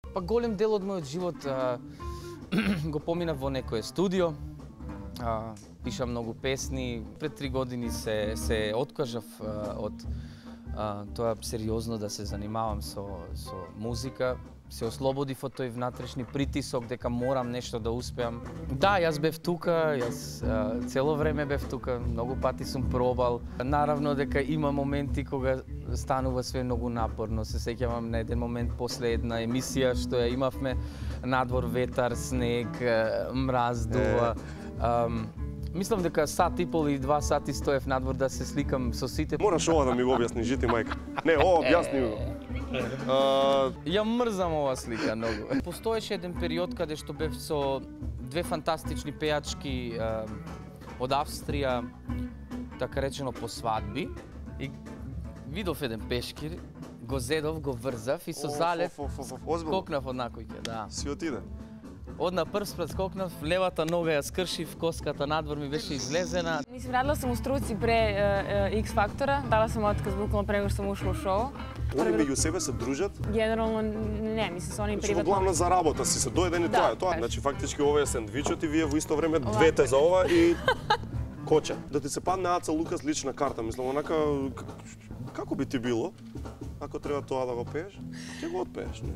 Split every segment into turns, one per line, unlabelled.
Па голем дел од мојот живот го поминав во некое студио. Пишам многу песни. Пред 3 години се откажав од тоа сериозно да се занимавам со музика. Се ослободив од тој внатрешни притисок дека морам нешто да успеам. Да, јас бев тука, јас цело време бев тука, многу пати сум пробал. Наравно дека има моменти кога станува све многу напорно. Се сеќавам на еден момент после една емисија што ја имавме надвор ветар, снег, мраз дува. Мислам дека сат и пол и 2 сати стоев надвор да се сликам со сите.
Мораш ова да ми го објасни, жити мајка. Не, ова објасни ми го.
Ја мрзам ова слика многу. Постоеше еден период каде што бев со 2 фантастични пејачки од Австрија, така речено по свадби, и видов еден пешкир, го зедов, го врзав и со залет скокнав од накојке, да.
Си отиде?
Одна прв спред скокнав, левата нога ја скршив, коската надвор ми беше излезена.
Мислим, радила сум у струци пре X Фактора, дала сум отказ буквално прего што сум ушла у шоу.
Они меѓу себе се дружат?
Генерално не, мислам се они приватно.
Главно за работа си се дојден и тоа. Значи фактички ова е сендвичот и вие во исто време двете за ова и коча. Да ти се падне Аца Лукас лична карта, мислам, онака како би ти било ако треба тоа да го пееш? Ќе го отпееш, не?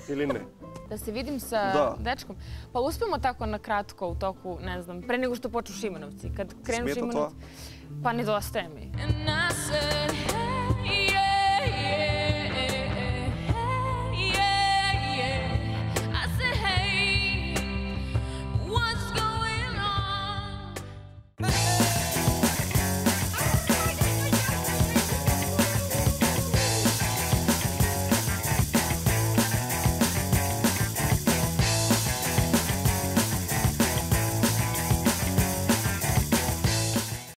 Или не?
Да се видим sa dečkom. Pa uspemo tako na kratko u toku, ne znam, pre nego što počnu Šimonovci. Kad krenu Šimonovci, pa nedostaje mi.